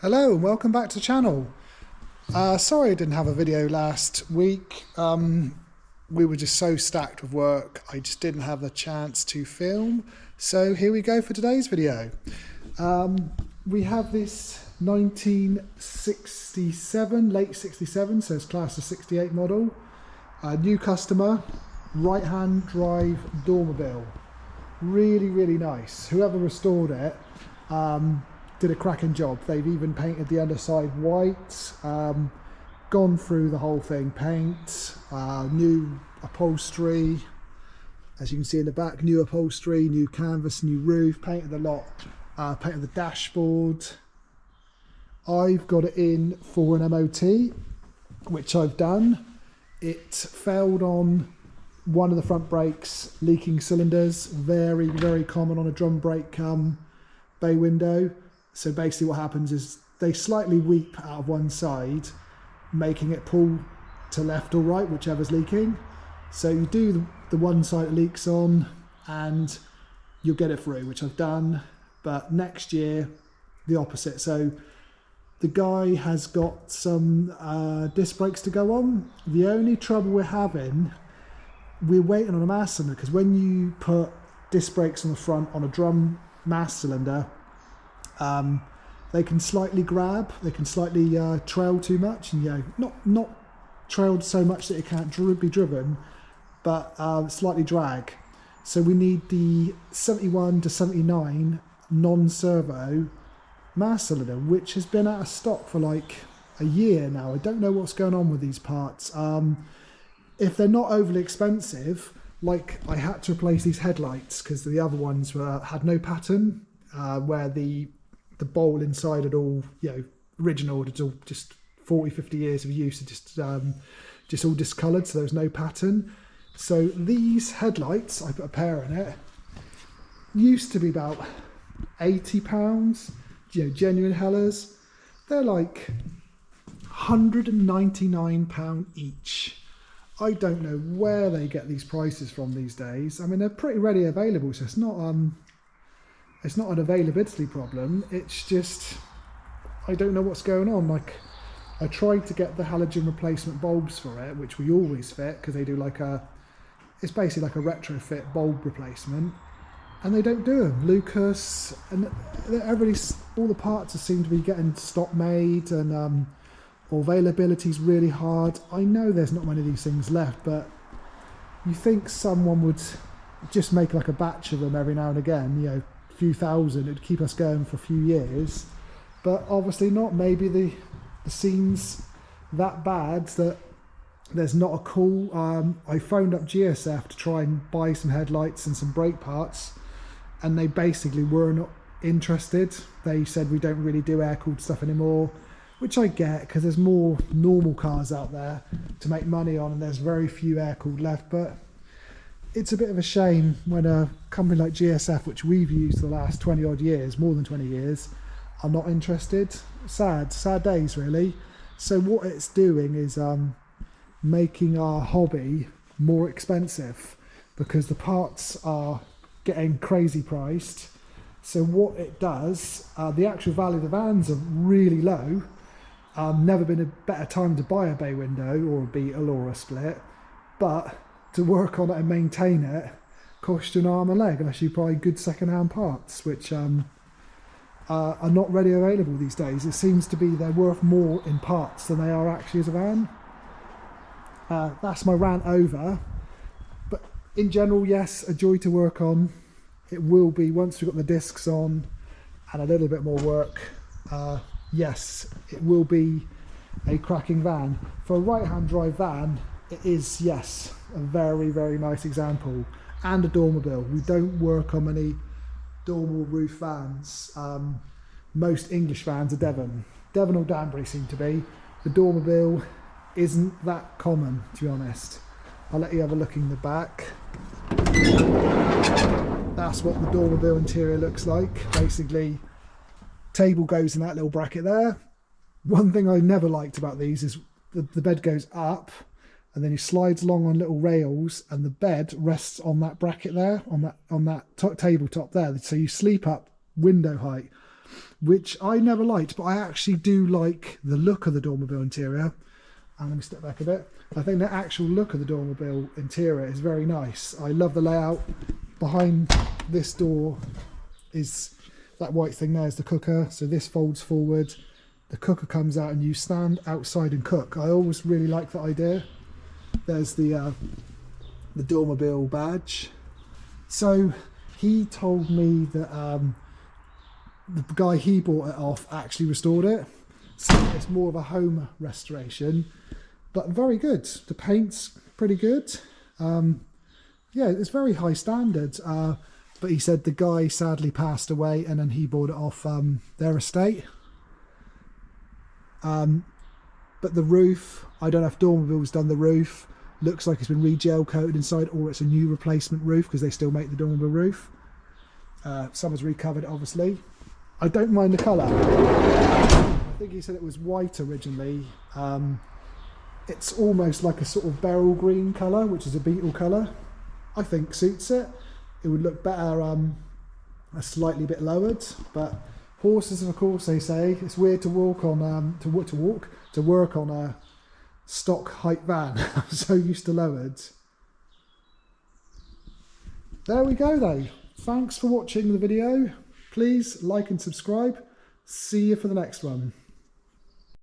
Hello and welcome back to the channel. Sorry I didn't have a video last week. We were just so stacked with work, I just didn't have the chance to film. So here we go for today's video. We have this 1967, late 67, so it's classed as 68 model. New customer, right-hand drive Dormobile. Really, really nice. Whoever restored it did a cracking job. They've even painted the underside white, gone through the whole thing, paint, new upholstery, as you can see in the back, new upholstery, new canvas, new roof, painted the lot, painted the dashboard. I've got it in for an MOT, which I've done. It failed on one of the front brakes, leaking cylinders, very, very common on a drum brake bay window. So basically what happens is they slightly weep out of one side, making it pull to left or right, whichever's leaking. So you do the one side it leaks on and you'll get it through, which I've done. But next year, the opposite. So the guy has got some disc brakes to go on. The only trouble we're having, we're waiting on a mass cylinder, because when you put disc brakes on the front on a drum mass cylinder, they can slightly grab, they can slightly trail too much, and not trailed so much that it can't be driven, but slightly drag. So we need the 71 to 79 non-servo mass cylinder, which has been out of stock for like a year now. I don't know what's going on with these parts. If they're not overly expensive, like I had to replace these headlights because the other ones had no pattern, where the bowl inside had all, original, it's all just 40-50 years of use, just all discoloured, so there was no pattern. So these headlights, I put a pair in it, used to be about £80, genuine Hellers. They're like £199 each. I don't know where they get these prices from these days. I mean, they're pretty readily available, so it's not an availability problem. It's just, I don't know what's going on. Like, I tried to get the halogen replacement bulbs for it, which we always fit, because they do it's basically like a retrofit bulb replacement, and they don't do them. Lucas and all the parts seem to be getting stock made, and availability is really hard. I know there's not many of these things left, but you think someone would just make like a batch of them every now and again, a few thousand, it'd keep us going for a few years, but obviously not. Maybe the scene's that bad that there's not a call. I phoned up GSF to try and buy some headlights and some brake parts, and they basically were not interested. They said, we don't really do air-cooled stuff anymore, which I get, because there's more normal cars out there to make money on, and there's very few air-cooled left. But it's a bit of a shame when a company like GSF, which we've used the last 20 odd years, more than 20 years, are not interested. Sad days really. So what it's doing is making our hobby more expensive, because the parts are getting crazy priced. So what it does, the actual value of the vans are really low. Never been a better time to buy a bay window or a Beetle or a Split, but to work on it and maintain it costs you an arm and a leg, unless you buy good second-hand parts, which are not readily available these days. It seems to be they're worth more in parts than they are actually as a van. That's my rant over. But in general, yes, a joy to work on. It will be, once we've got the discs on and a little bit more work, yes, it will be a cracking van. For a right-hand drive van, it is, yes, a very, very nice example. And a Dormobile. We don't work on many dormal roof vans. Most English vans are Devon or Danbury seem to be. The Dormobile isn't that common, to be honest. I'll let you have a look in the back. That's what the Dormobile interior looks like. Basically, table goes in that little bracket there. One thing I never liked about these is the bed goes up, and then he slides along on little rails, and the bed rests on that bracket there, on that tabletop there. So you sleep up window height. which I never liked, but I actually do like the look of the Dormobile interior. And let me step back a bit. I think the actual look of the Dormobile interior is very nice. I love the layout. Behind this door is that white thing there is the cooker. So this folds forward, the cooker comes out and you stand outside and cook. I always really like that idea. There's the Dormobile badge. So he told me that the guy he bought it off actually restored it. So it's more of a home restoration, but very good. The paint's pretty good. Yeah, it's very high standards. But he said the guy sadly passed away and then he bought it off their estate. But the roof, I don't know if Dormobile's done the roof. Looks like it's been re-gel coated inside, or it's a new replacement roof because they still make the Dormobile roof. Someone's recovered it, obviously. I don't mind the colour. I think he said it was white originally. It's almost like a sort of beryl green colour, which is a beetle colour. I think suits it. It would look better a slightly bit lowered, but horses, of course, they say it's weird to walk on to work on a stock height van. I'm so used to lowered. There we go though. Thanks for watching the video. Please like and subscribe. See you for the next one.